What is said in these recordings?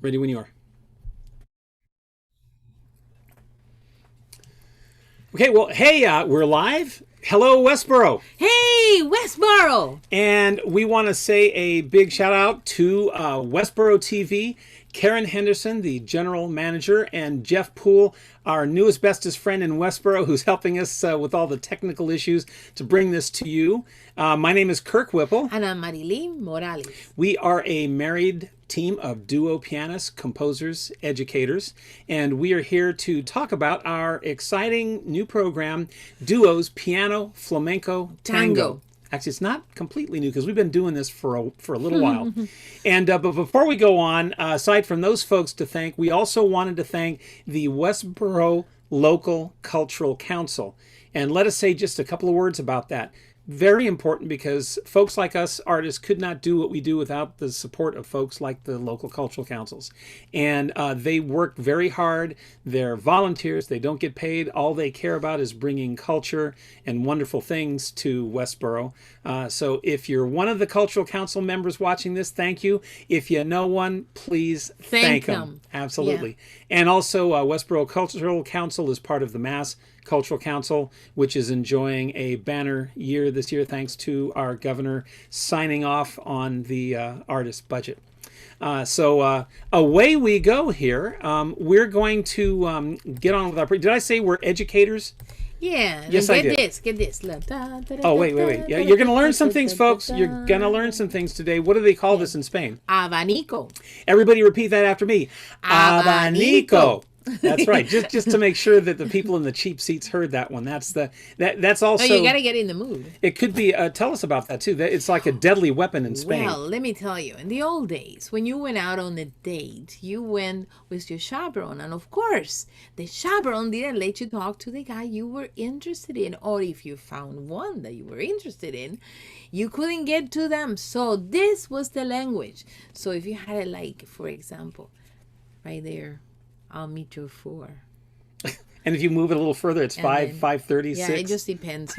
Ready when you are. Okay, well, hey, we're live. Hello, Westborough. Hey, Westborough. And we want to say a big shout out to Westborough TV, Karen Henderson, the general manager, and Jeff Poole, our newest bestest friend in Westborough, who's helping us with all the technical issues to bring this to you. My name is Kirk Whipple. And I'm Marilyn Morales. We are a married team of duo pianists, composers, educators, and we are here to talk about our exciting new program, Duos, Piano, Flamenco, Tango. Actually, it's not completely new because we've been doing this for a little while. And but before we go on, aside from those folks to thank, we also wanted to thank the Westborough Local Cultural Council. And let us say just a couple of words about that. Very important because folks like us artists could not do what we do without the support of folks like the local cultural councils. And they work very hard. They're volunteers. They don't get paid. All they care about is bringing culture and wonderful things to Westborough. So if you're one of the cultural council members watching this, thank you. If you know one, please thank them. Absolutely. Yeah. And also Westborough Cultural Council is part of the Mass Cultural Council, which is enjoying a banner year this year thanks to our governor signing off on the artist budget. So away we go here. We're going to get on with our... Did I say we're educators? Yeah. Yes, I did. Get this. Oh, wait. Yeah, you're going to learn some things, folks. You're going to learn some things today. What do they call this in Spain? Abanico. Everybody repeat that after me. Abanico. That's right. Just to make sure that the people in the cheap seats heard that one. That's also. Oh, you got to get in the mood. It could be. Tell us about that too. It's like a deadly weapon in Spain. Well, let me tell you. In the old days, when you went out on a date, you went with your chaperone, and of course, the chaperone didn't let you talk to the guy you were interested in, or if you found one that you were interested in, you couldn't get to them. So this was the language. So if you had it, like, for example, right there. I'll meet you at 4. And if you move it a little further, it's 5:30, yeah, 6. it just depends,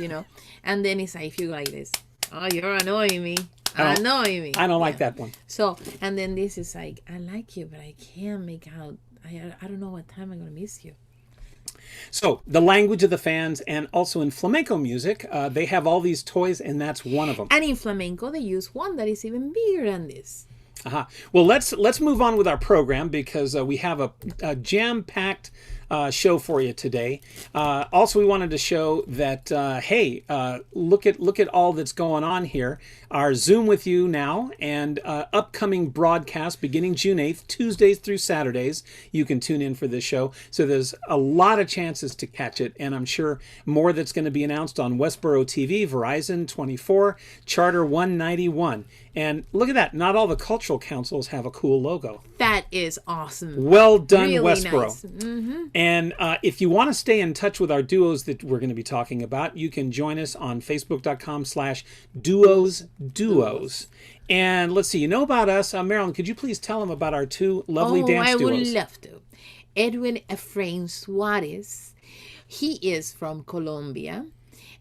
And then it's like, if you go like this, oh, you're annoying me. Annoying me. I don't like that one. So, and then this is like, I like you, but I can't make out. I don't know what time I'm going to miss you. So, the language of the fans, and also in flamenco music, they have all these toys, and that's one of them. And in flamenco, they use one that is even bigger than this. Well, let's move on with our program because we have a jam-packed show for you today. Also, we wanted to show that hey, look at all that's going on here. Our Zoom with you now and upcoming broadcast beginning June 8th, Tuesdays through Saturdays. You can tune in for this show. So there's a lot of chances to catch it, and I'm sure more that's going to be announced on Westborough TV, Verizon 24, Charter 191. And look at that. Not all the cultural councils have a cool logo. That is awesome. Well done, really Westborough. Nice. Mm-hmm. And if you want to stay in touch with our duos that we're going to be talking about, you can join us on facebook.com/duos. And let's see, you know about us. Marilyn, could you please tell them about our two lovely dance duos? I would love to. Edwin Efrain Suarez. He is from Colombia.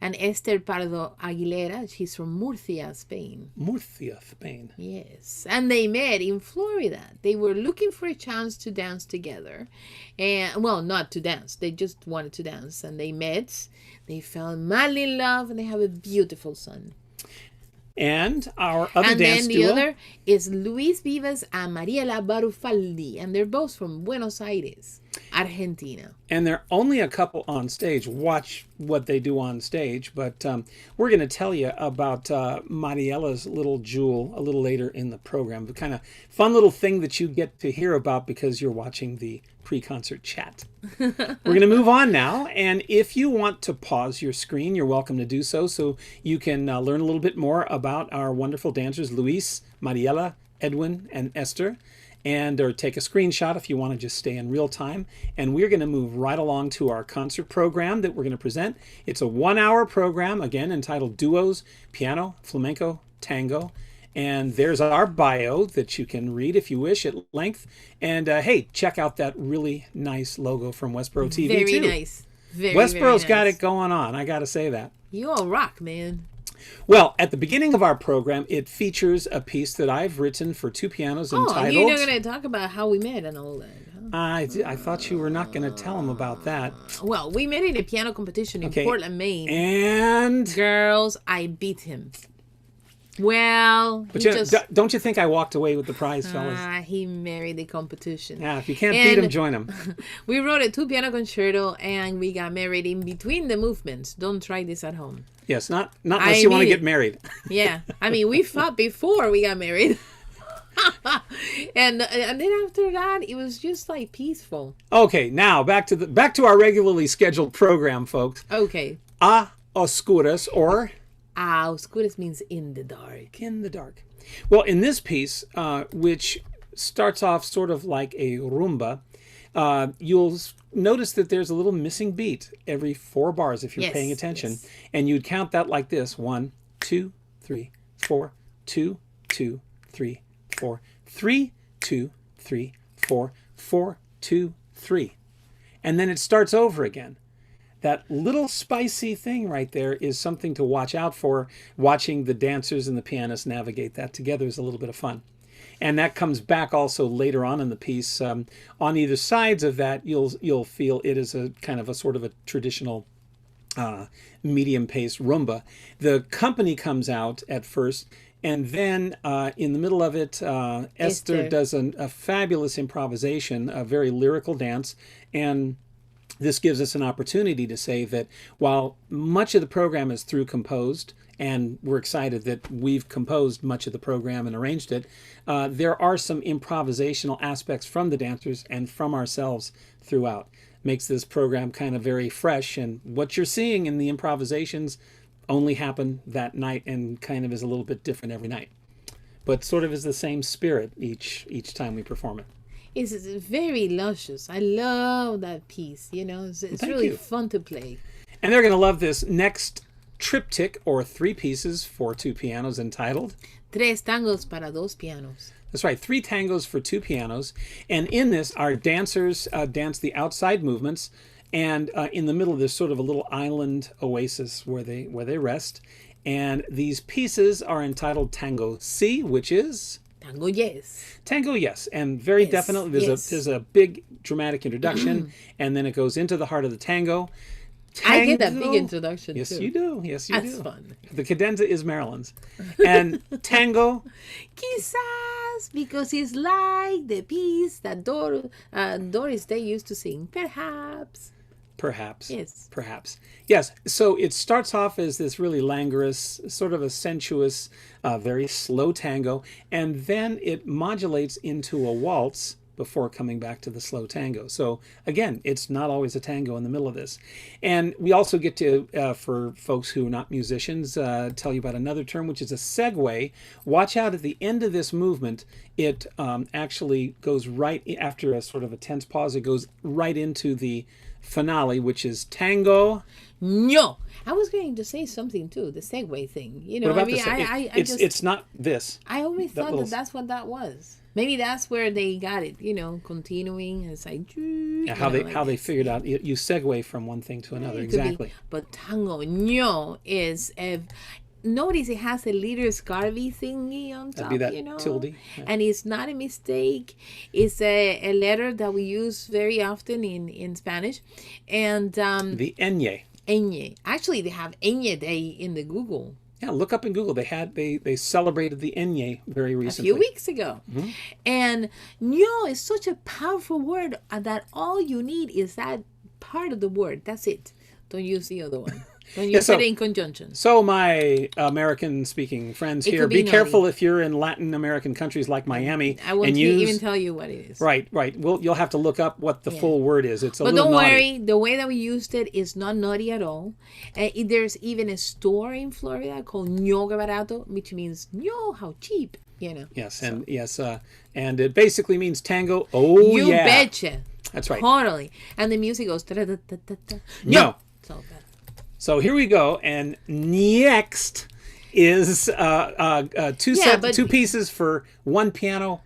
And Esther Pardo Aguilera, she's from Murcia, Spain. Murcia, Spain. Yes. And they met in Florida. They were looking for a chance to dance together. And, well, not to dance. They just wanted to dance. And they met. They fell madly in love. And they have a beautiful son. And our other dance duo. And then the other is Luis Vivas and Mariela Barufaldi. And they're both from Buenos Aires, Argentina. And they're only a couple on stage. Watch what they do on stage. But we're going to tell you about Mariela's little jewel a little later in the program. The kind of fun little thing that you get to hear about because you're watching the pre-concert chat. We're going to move on now. And if you want to pause your screen, you're welcome to do so you can learn a little bit more about our wonderful dancers, Luis, Mariela, Edwin, and Esther. Or take a screenshot if you want to just stay in real time. And we're going to move right along to our concert program that we're going to present. It's a 1-hour program, again, entitled Duos, Piano, Flamenco, Tango. And there's our bio that you can read if you wish at length. And hey, check out that really nice logo from Westborough TV too. Very nice. Westborough's got it going on. I got to say that. You all rock, man. Well, at the beginning of our program, it features a piece that I've written for two pianos entitled... you're not going to talk about how we met and all that, huh? I thought you were not going to tell them about that. Well, we met in a piano competition in Portland, Maine. And... Girls, I beat him. Well, but don't you think I walked away with the prize, fellas? He married the competition. Yeah, if you can't beat him, join him. We wrote a 2-piano concerto, and we got married in between the movements. Don't try this at home. Yes, not unless you want to get married. Yeah, I mean, we fought before we got married. and then after that, it was just like peaceful. Okay, now back to our regularly scheduled program, folks. Okay. A oscuras, or... Oscuras means in the dark. In the dark. Well, in this piece, which starts off sort of like a rumba, you'll notice that there's a little missing beat every 4 bars if you're paying attention. Yes. And you'd count that like this: 1, 2, 3, 4, 2, 2, 3, 4, 3, 2, 3, 4, 4, 2, 3. And then it starts over again. That little spicy thing right there is something to watch out for. Watching the dancers and the pianists navigate that together is a little bit of fun. And that comes back also later on in the piece. On either sides of that, you'll feel it is a kind of a sort of a traditional medium-paced rumba. The company comes out at first, and then in the middle of it, Esther does a fabulous improvisation, a very lyrical dance, and this gives us an opportunity to say that while much of the program is through composed, and we're excited that we've composed much of the program and arranged it, there are some improvisational aspects from the dancers and from ourselves throughout. Makes this program kind of very fresh, and what you're seeing in the improvisations only happen that night and kind of is a little bit different every night. But sort of is the same spirit each time we perform it. It's very luscious. I love that piece. You know, it's really fun to play. And they're going to love this next triptych, or 3 pieces for 2 pianos, entitled Tres tangos para dos pianos. That's right, 3 tangos for 2 pianos. And in this, our dancers dance the outside movements, and in the middle there's sort of a little island oasis where they rest. And these pieces are entitled Tango C, which is Tango Yes. Tango Yes, and very definitely there's a big dramatic introduction, and then it goes into the heart of the tango. Tango, I get that big introduction yes, too. You do. Yes, you do. That's fun. The cadenza is Marilyn's. And Tango. Quizás, because it's like the piece that Doris Day used to sing. Perhaps. Perhaps. Yes. Perhaps. Yes. So it starts off as this really languorous, sort of a sensuous, very slow tango, and then it modulates into a waltz before coming back to the slow tango. So again, it's not always a tango in the middle of this. And we also get to, for folks who are not musicians, tell you about another term, which is a segue. Watch out at the end of this movement. It actually goes right after a sort of a tense pause. It goes right into the finale, which is Tango. No, I was going to say something too. The segue thing, you know. What about it's not this. I always thought that's what that was. Maybe that's where they got it, you know, continuing. It's like how they figured out you segue from one thing to another. Exactly. But tango no is notice it has a little scarvy thingy on top. That'd be that you know, tilde. Yeah. And it's not a mistake. It's a letter that we use very often in Spanish, and the ñ. Ñ. Actually, they have Ñ Day in the Google. Yeah, look up in Google. They celebrated the ñ very recently. A few weeks ago. Mm-hmm. And ño is such a powerful word that all you need is that part of the word. That's it. Don't use the other one. Don't use it in conjunction. So my American-speaking friends here, be careful if you're in Latin American countries like Miami. I won't even tell you what it is. Right. Well, you'll have to look up what the full word is. It's a little naughty. But don't worry, naughty. The way that we used it is not naughty at all. There's even a store in Florida called ño barato, which means ño, how cheap, you know. Yes, and it basically means tango. Oh, you betcha. That's right. Totally. And the music goes ta-da-da-da-da. No. So bad. So here we go, and next is two pieces for 1 piano,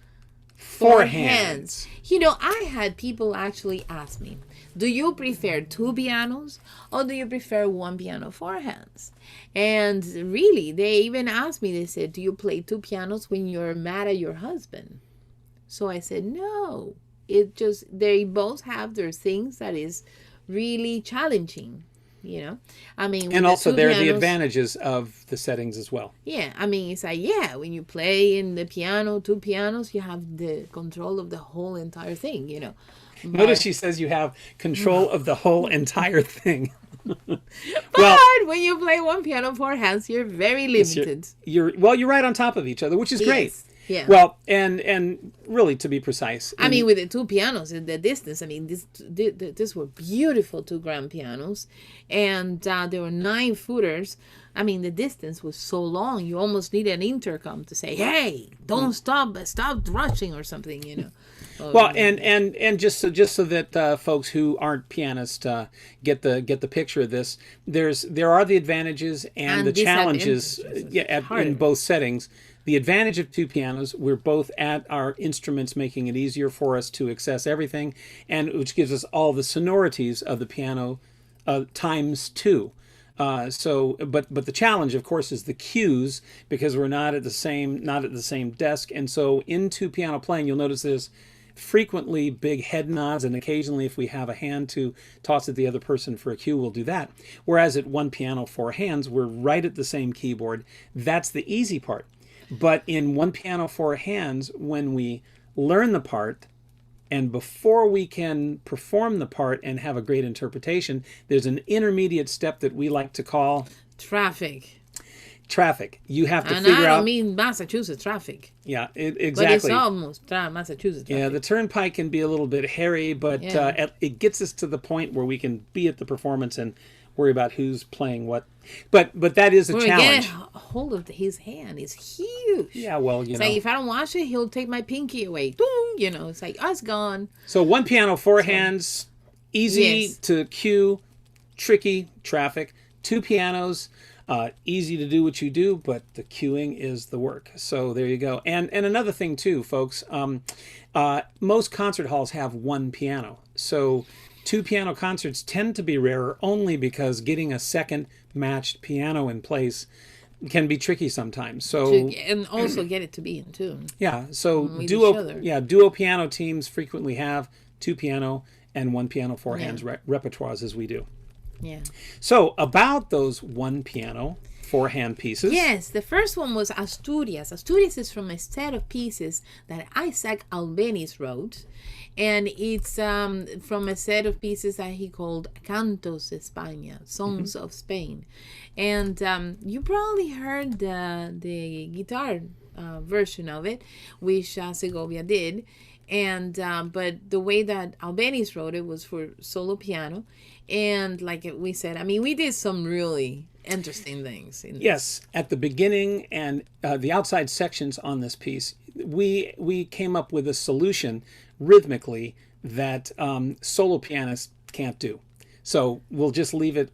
4 hands. You know, I had people actually ask me, do you prefer two pianos or do you prefer one piano, four hands? And really, they even asked me, they said, do you play two pianos when you're mad at your husband? So I said, no. It just, they both have their things that is really challenging, you know. I mean, and also there are the pianos, advantages of the settings as well. yeah, I mean, it's like, yeah, when you play in the piano, two pianos, you have the control of the whole entire thing, you know. Notice she says you have control of the whole entire thing. But Well, when you play one piano, four hands, you're very limited. you're right on top of each other, which is great. Yes. Yeah. Well, and really, to be precise, I mean, with the two pianos in the distance, I mean, this were beautiful two grand pianos, and there were 9 footers. I mean, the distance was so long, you almost need an intercom to say, "Hey, don't stop rushing" or something, you know. well, and just so that folks who aren't pianists get the picture of this, there are the advantages and the challenges, in both settings. The advantage of two pianos, we're both at our instruments, making it easier for us to access everything, and which gives us all the sonorities of the piano times 2. But the challenge, of course, is the cues, because we're not at the same desk, and so in two piano playing, you'll notice there's frequently big head nods, and occasionally, if we have a hand to toss at the other person for a cue, we'll do that. Whereas at one piano, 4 hands, we're right at the same keyboard. That's the easy part. But in one piano, 4 hands, when we learn the part, and before we can perform the part and have a great interpretation, there's an intermediate step that we like to call traffic. You have to and figure out. I don't mean Massachusetts traffic. Yeah, exactly. But it's almost Massachusetts traffic. Yeah, the turnpike can be a little bit hairy, but it gets us to the point where we can be at the performance and worry about who's playing what. But that is a challenge. Get hold of his hand is huge. Yeah, well, it's like if I don't wash it, he'll take my pinky away. Boom, you know, it's like, oh, it's gone. So one piano, 4 hands, easy to cue, tricky, traffic. Two pianos, easy to do what you do, but the cueing is the work. So there you go. And another thing too, folks, most concert halls have one piano. So 2 piano concerts tend to be rarer only because getting a second matched piano in place can be tricky sometimes. So and also get it to be in tune. Yeah, so duo piano teams frequently have 2 piano and 1 piano, 4 hands repertoires, as we do. Yeah. So about those 1 piano, 4 hand pieces. Yes, the first one was Asturias. Asturias is from a set of pieces that Isaac Albeniz wrote. And it's from a set of pieces that he called Cantos de España, Songs of Spain. And you probably heard the guitar version of it, which Segovia did. And but the way that Albeniz wrote it was for solo piano. And like we said, I mean, we did some really interesting things. Yes, at the beginning and the outside sections on this piece, we came up with a solution rhythmically that solo pianists can't do. So we'll just leave it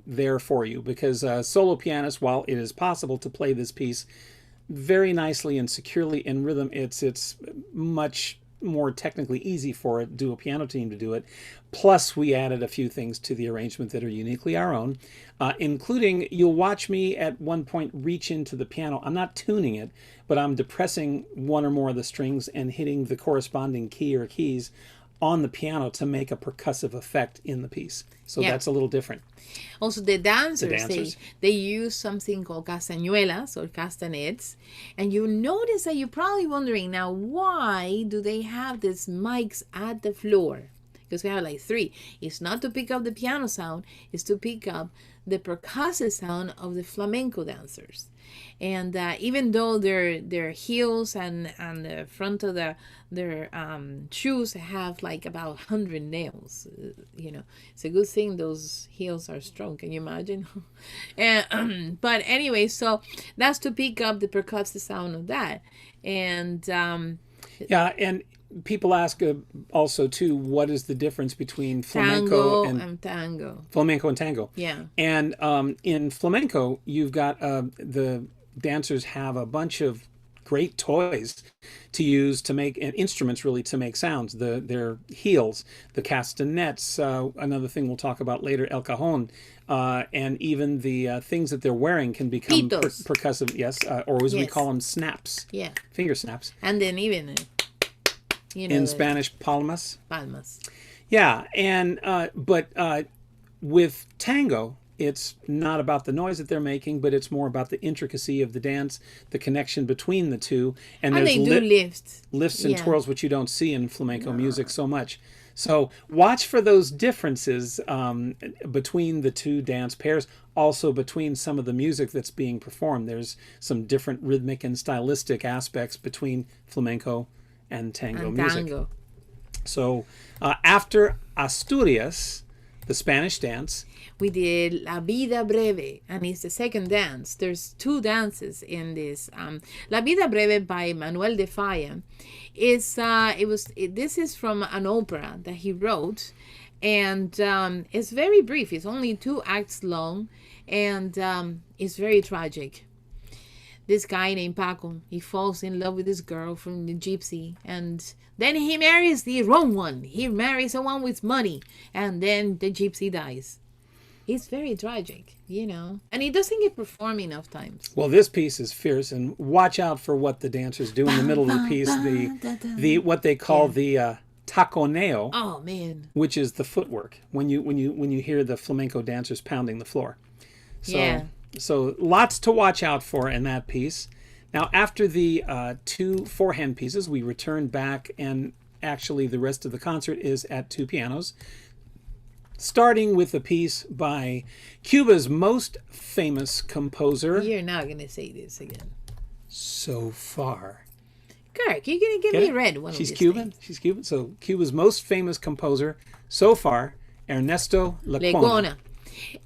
there for you, because solo pianists, while it is possible to play this piece very nicely and securely in rhythm, it's much more technically easy for a duo piano team to do it. Plus, we added a few things to the arrangement that are uniquely our own, including, you'll watch me at one point reach into the piano. I'm not tuning it, but I'm depressing one or more of the strings and hitting the corresponding key or keys on the piano to make a percussive effect in the piece. So that's a little different. Also, the dancers. They use something called castañuelas or castanets. And you notice that you're probably wondering, now, why do they have these mics at the floor? Because we have like 3. It's not to pick up the piano sound. It's to pick up the percussive sound of the flamenco dancers. And even though their heels and the front of their shoes have like about 100 nails, you know, it's a good thing those heels are strong. Can you imagine? And but anyway, so that's to pick up the percussive sound of that. And and people ask also too, what is the difference between flamenco and tango? Flamenco and tango. Yeah. And in flamenco, you've got the dancers have a bunch of great toys to use to make, and instruments really to make sounds. Their heels, the castanets, another thing we'll talk about later, el cajon, and even the things that they're wearing can become percussive, yes, or as we call them, snaps. Yeah. Finger snaps. And then even, in Spanish, palmas. Palmas. Yeah, and but with tango, it's not about the noise that they're making, but it's more about the intricacy of the dance, the connection between the two. And there's they do lifts and twirls, which you don't see in flamenco music so much. So watch for those differences between the two dance pairs, also between some of the music that's being performed. There's some different rhythmic and stylistic aspects between flamenco and tango music. So after Asturias, the Spanish dance, we did La Vida Breve, and it's the second dance. There's two dances in this. La Vida Breve by Manuel de Falla this is from an opera that he wrote, and it's very brief. It's only 2 acts long, and it's very tragic. This guy named Paco, he falls in love with this girl from the gypsy, and then he marries the wrong one. He marries someone with money, and then the gypsy dies. It's very tragic, and it doesn't get performed enough times. Well, this piece is fierce, and watch out for what the dancers do in the middle of the piece. The what they call the taconeo. Oh man! Which is the footwork when you hear the flamenco dancers pounding the floor. So lots to watch out for in that piece. Now, after the 2 forehand pieces, we return back, and actually the rest of the concert is at 2 pianos. Starting with a piece by Cuba's most famous composer. You're not going to say this again. So far. Kirk, you're going to give me red one. She's Cuban. Things. She's Cuban. So Cuba's most famous composer so far, Ernesto Lecuona.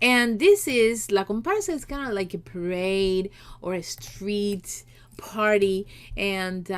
And this is, La Comparsa is kind of like a parade or a street party, and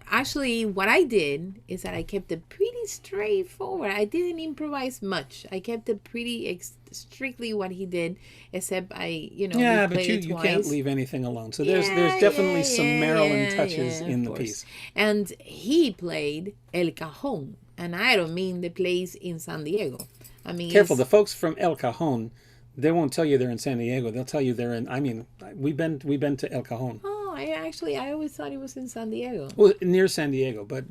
actually what I did is that I kept it pretty straightforward. I didn't improvise much. I kept it pretty strictly what he did, except but you can't leave anything alone. So there's definitely some Maryland touches in the piece. And he played El Cajon, and I don't mean the place in San Diego. I mean, careful, the folks from El Cajon, they won't tell you they're in San Diego. They'll tell you they're in. I mean, we've been to El Cajon. Oh, I always thought it was in San Diego. Well, near San Diego, but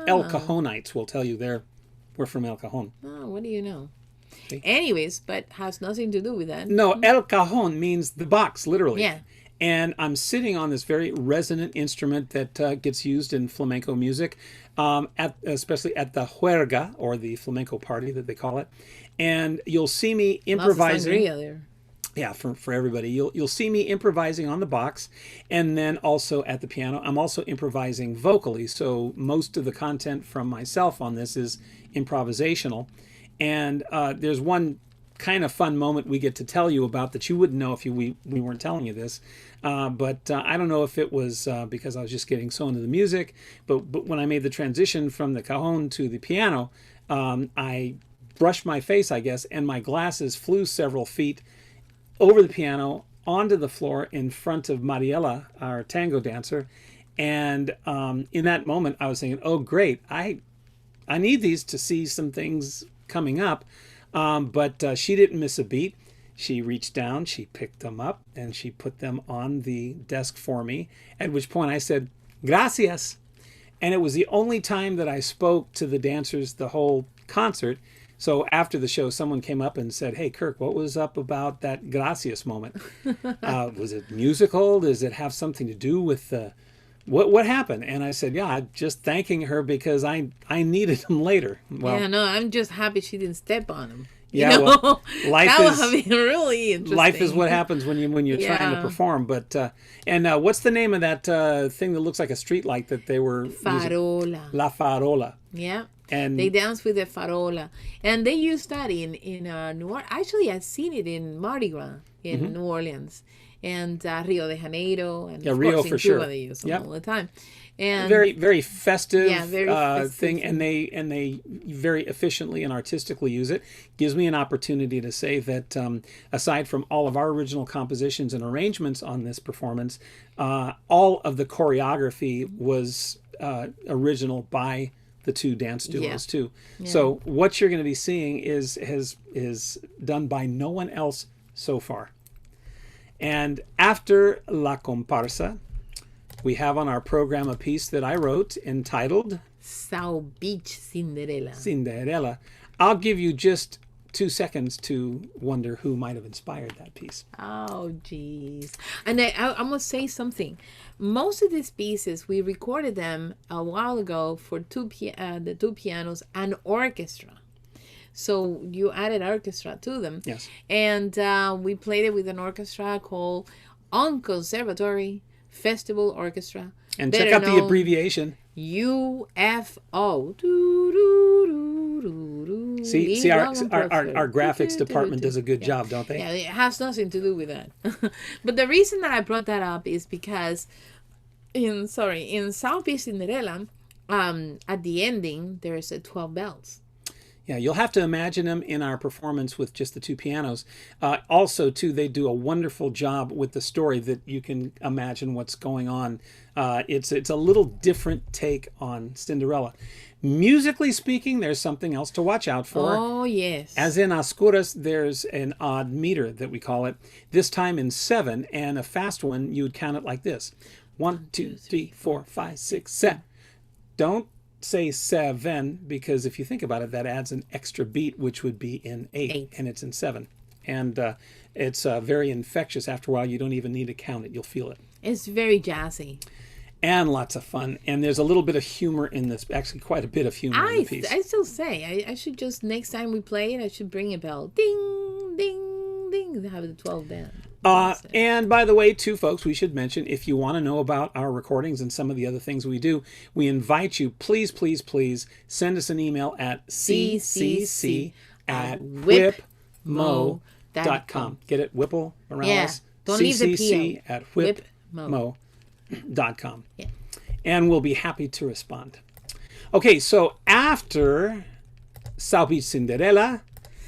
El Cajonites will tell you we're from El Cajon. Oh, what do you know? See? Anyways, but has nothing to do with that. No, El Cajon means the box, literally. Yeah. And I'm sitting on this very resonant instrument that gets used in flamenco music, especially at the juerga, or the flamenco party that they call it. And you'll see me improvising. Lots of sangria there. Yeah, for everybody. You'll see me improvising on the box, and then also at the piano. I'm also improvising vocally, so most of the content from myself on this is improvisational. And there's one kind of fun moment we get to tell you about that you wouldn't know if we weren't telling you this. But I don't know if it was because I was just getting so into the music, but when I made the transition from the cajon to the piano, I brushed my face, I guess, and my glasses flew several feet over the piano onto the floor in front of Mariela, our tango dancer. And in that moment, I was thinking, oh, great, I need these to see some things coming up. But she didn't miss a beat. She reached down, she picked them up, and she put them on the desk for me, at which point I said, gracias. And it was the only time that I spoke to the dancers the whole concert. So after the show, someone came up and said, hey, Kirk, what was up about that gracias moment? Was it musical? Does it have something to do with what happened? And I said, yeah, just thanking her because I needed them later. Well, yeah, no, I'm just happy she didn't step on them. Yeah, well, life that would have been really interesting. Life is what happens when you're trying to perform. But and what's the name of that thing that looks like a street light that they were farola? Using? La farola. Yeah. And they dance with the farola, and they use that in New Orleans. Actually, I've seen it in Mardi Gras in New Orleans and Rio de Janeiro, and of Rio course in for Cuba sure. they use them Yep. all the time. And very, very festive, very festive thing, and they very efficiently and artistically use it. Gives me an opportunity to say that aside from all of our original compositions and arrangements on this performance, all of the choreography was original by the two dance duos too. Yeah. So what you're going to be seeing is done by no one else so far. And after La Comparsa, we have on our program a piece that I wrote entitled South Beach Cinderella. Cinderella. I'll give you just 2 seconds to wonder who might have inspired that piece. Oh, geez. And I must say something. Most of these pieces, we recorded them a while ago for the two pianos and orchestra. So you added orchestra to them. Yes. And we played it with an orchestra called On Conservatory Festival Orchestra. And check out the abbreviation. UFO. See, our graphics department does a good job, don't they? Yeah, it has nothing to do with that. But the reason that I brought that up is because in South Beach Cinderella, at the ending, there's 12 bells. Yeah, you'll have to imagine them in our performance with just the two pianos. Also, too, they do a wonderful job with the story that you can imagine what's going on. It's a little different take on Cinderella. Musically speaking, there's something else to watch out for. Oh, yes. As in Oscuras, there's an odd meter that we call it. This time in 7, and a fast one, you would count it like this. 1, 2, 3, 4, 5, 6, 7. Don't say 7, because if you think about it, that adds an extra beat, which would be in 8. And it's in 7. And it's very infectious. After a while, you don't even need to count it. You'll feel it. It's very jazzy. And lots of fun. And there's a little bit of humor in this. Actually, quite a bit of humor in the piece. I still say, I should just, next time we play it, I should bring a bell. Ding, ding, ding. Have the 12 band. And by the way, too, folks, we should mention, if you want to know about our recordings and some of the other things we do, we invite you, please, please, please, send us an email at ccc@whipmo.com. Get it? Whipple Morales? Yeah, don't leave the ccc at whipmo.com. Yeah. And we'll be happy to respond. Okay, so after South Beach Cinderella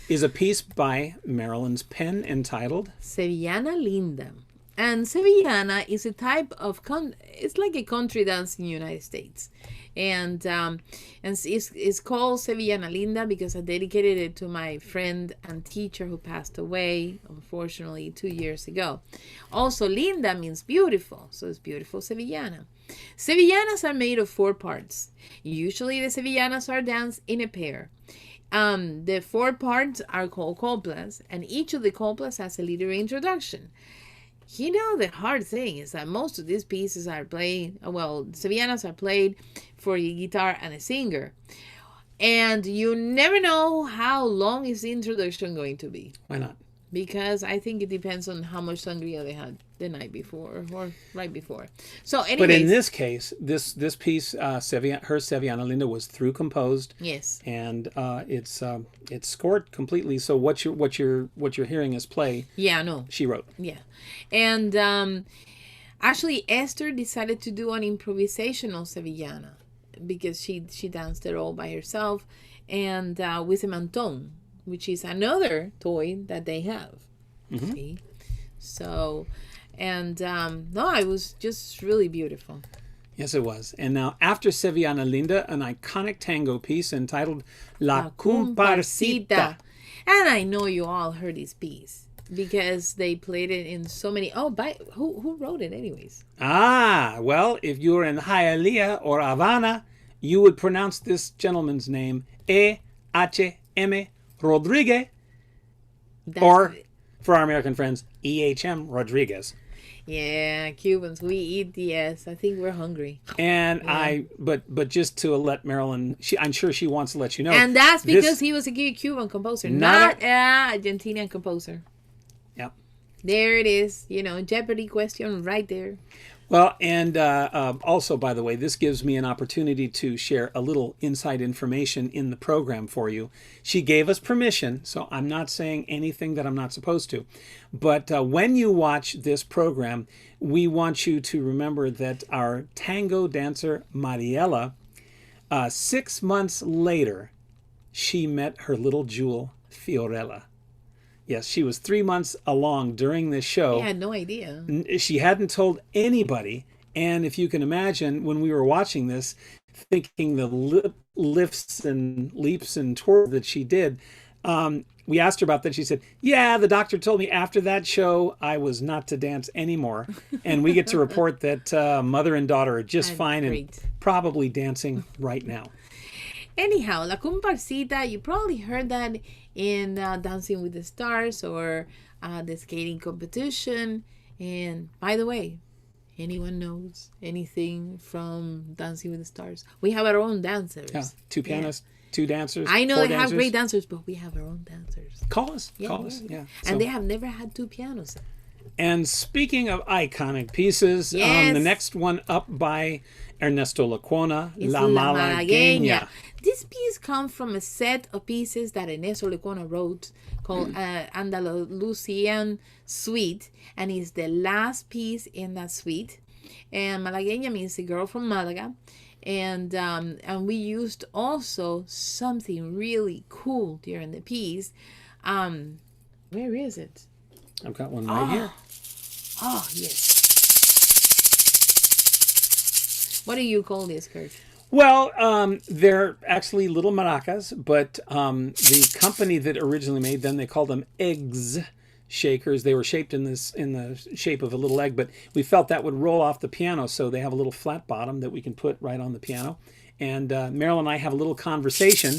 is a piece by Marilyn's pen entitled Sevillana Linda. And Sevillana is a type of, it's like a country dance in the United States. And it's called Sevillana Linda because I dedicated it to my friend and teacher who passed away, unfortunately, 2 years ago. Also, Linda means beautiful, so it's beautiful Sevillana. Sevillanas are made of 4 parts. Usually the Sevillanas are danced in a pair. The 4 parts are called coplas, and each of the coplas has a little introduction. You know, the hard thing is that most of these pieces are played, Sevillanas are played for a guitar and a singer. And you never know how long is the introduction going to be. Why not? Because I think it depends on how much sangria they had the night before or right before. So, anyways, but in this case, this piece, her Sevillana Linda was through composed. Yes. And it's scored completely. So what you're hearing us play. Yeah, no. She wrote. Yeah, and actually Esther decided to do an improvisational Sevillana because she danced it all by herself, and with a manton, which is another toy that they have. Mm-hmm. See? So, and no, it was just really beautiful. Yes, it was. And now, after Sevillana Linda, an iconic tango piece entitled La Comparsita. And I know you all heard this piece because they played it in so many. Who wrote it, anyways? Well, if you were in Hialeah or Havana, you would pronounce this gentleman's name E.H.M. Rodriguez, or for our American friends, E.H.M. Rodriguez. Yeah, Cubans, we eat the S. I think we're hungry. And yeah. But just to let Marilyn, I'm sure she wants to let you know. And that's because he was a Cuban composer, not an Argentinian composer. Yep. There it is. Jeopardy question right there. Well, and also, by the way, this gives me an opportunity to share a little inside information in the program for you. She gave us permission, so I'm not saying anything that I'm not supposed to. But when you watch this program, we want you to remember that our tango dancer, Mariela, 6 months later, she met her little jewel, Fiorella. Yes, she was 3 months along during this show. I had no idea. She hadn't told anybody. And if you can imagine, when we were watching this, thinking the lifts and leaps and twirls that she did, we asked her about that. She said, yeah, the doctor told me after that show I was not to dance anymore. And we get to report that mother and daughter are just fine and probably dancing right now. Anyhow, La Comparsita, you probably heard that in Dancing with the Stars or the skating competition. And by the way, anyone knows anything from Dancing with the Stars? We have our own dancers. Yeah, 2 pianists, 2 dancers. I know 4 they dancers. have great dancers, but we have our own dancers. Call us. Call us. Yeah. And they have never had 2 pianos. And speaking of iconic pieces, the next one up by Ernesto Lecuona, La Malagueña. This piece comes from a set of pieces that Ernesto Lecuona wrote called Andalusian Suite, and it's the last piece in that suite. And Malagueña means the girl from Malaga. And we used also something really cool during the piece. Where is it? I've got one right here. Oh, yes. What do you call this, Kirk? Well, they're actually little maracas, but the company that originally made them, they called them eggs shakers. They were shaped in the shape of a little egg, but we felt that would roll off the piano, so they have a little flat bottom that we can put right on the piano. And Marilyn and I have a little conversation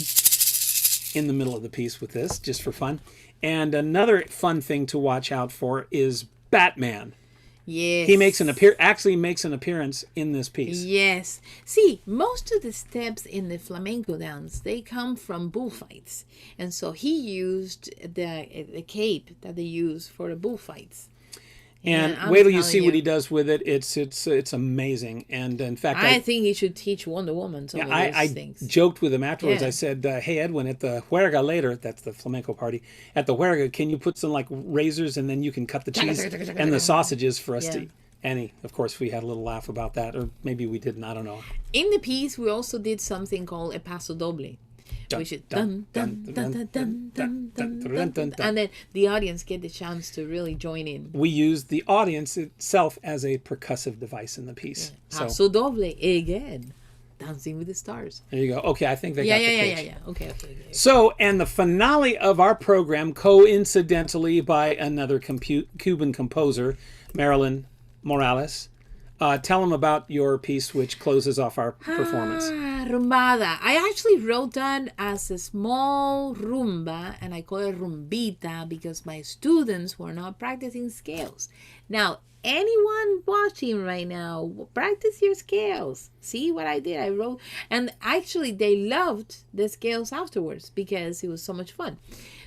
in the middle of the piece with this, just for fun. And another fun thing to watch out for is Batman. Yes. He makes actually makes an appearance in this piece. Yes. See, most of the steps in the flamenco dance, they come from bullfights. And so he used the cape that they use for the bullfights. And wait till you see what he does with it. It's amazing. And in fact, I think he should teach Wonder Woman some of those things. I joked with him afterwards. I said, hey, Edwin, at the Huerga later, that's the flamenco party, at the Huerga, can you put some like razors and then you can cut the cheese and the sausages for us to eat? And of course, we had a little laugh about that. Or maybe we didn't. I don't know. In the piece, we also did something called a paso doble. Which is dun dun dun dun dun dun dun dun, and then the audience get the chance to really join in. We used the audience itself as a percussive device in the piece. Paso doble again, Dancing with the Stars. There you go. Okay, I think they got the pitch. Yeah. Okay. So, and the finale of our program, coincidentally by another Cuban composer, Marilyn Morales. Tell them about your piece, which closes off our performance. Rumbada. I actually wrote that as a small rumba, and I call it rumbita because my students were not practicing scales. Now, anyone watching right now, practice your scales. See what I did? I wrote, and actually they loved the scales afterwards because it was so much fun.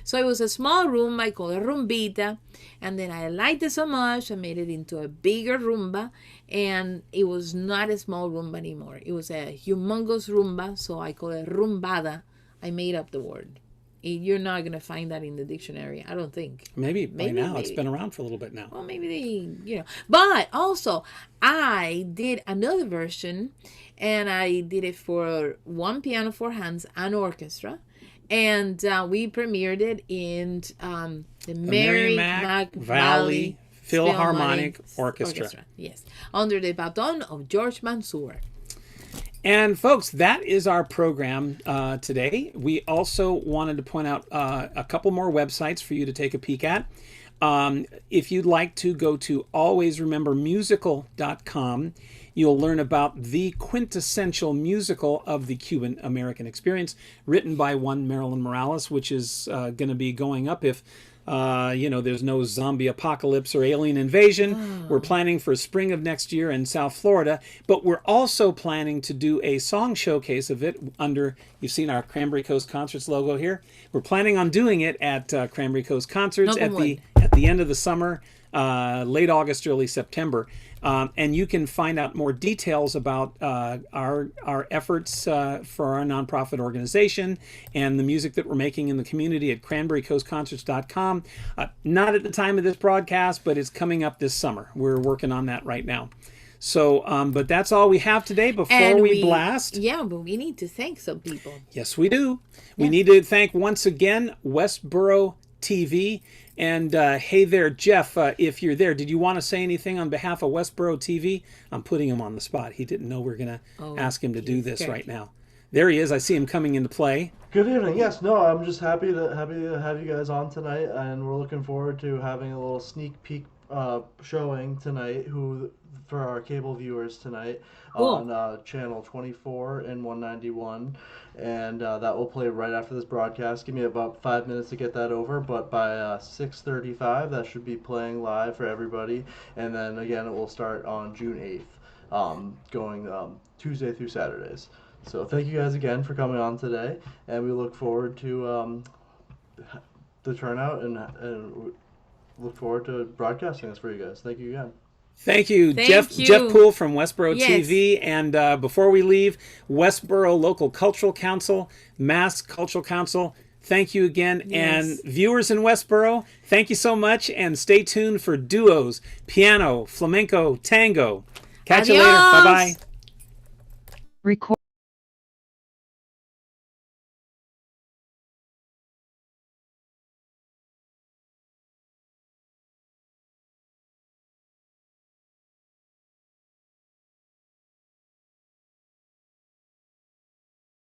So it was a small rumba, I call it rumbita, and then I liked it so much, I made it into a bigger rumba, and it was not a small rumba anymore. It was a humongous rumba, so I call it rumbada. I made up the word. You're not going to find that in the dictionary, I don't think. Maybe by now. It's been around for a little bit now. Well, maybe they, But also, I did another version, and I did it for 1 piano, 4 hands, and orchestra. And we premiered it in the Merrimack Valley Philharmonic Orchestra. Yes, under the baton of George Mansour. And folks, that is our program today. We also wanted to point out a couple more websites for you to take a peek at. If you'd like to go to alwaysremembermusical.com, you'll learn about the quintessential musical of the Cuban American experience, written by one Marilyn Morales, which is going to be going up if there's no zombie apocalypse or alien invasion. We're planning for spring of next year in South Florida, but we're also planning to do a song showcase of it under, you've seen our Cranberry Coast Concerts logo here. We're planning on doing it at Cranberry Coast Concerts at the end of the summer, late August, early September. And you can find out more details about our efforts for our nonprofit organization and the music that we're making in the community at cranberrycoastconcerts.com. Not at the time of this broadcast, but it's coming up this summer. We're working on that right now. So, but that's all we have today before we blast. Yeah, but we need to thank some people. Yes, we do. We need to thank once again Westborough TV. And hey there, Jeff, if you're there, did you want to say anything on behalf of Westborough TV? I'm putting him on the spot. He didn't know we were going to ask him to do this right now. There he is. I see him coming into play. Good evening. Yes, no, I'm just happy to have you guys on tonight, and we're looking forward to having a little sneak peek showing tonight for our cable viewers tonight on channel 24 and 191, and that will play right after this broadcast. Give me about 5 minutes to get that over, but by 6:35 that should be playing live for everybody, and then again it will start on June 8th, going Tuesday through Saturdays. So thank you guys again for coming on today, and we look forward to the turnout and look forward to broadcasting this for you guys. Thank you again. Thank you, Jeff Poole from Westborough TV. And before we leave, Westborough Local Cultural Council, Mass Cultural Council, thank you again. And viewers in Westborough, thank you so much. And stay tuned for duos, piano, flamenco, tango. Catch you later. Bye-bye. Record.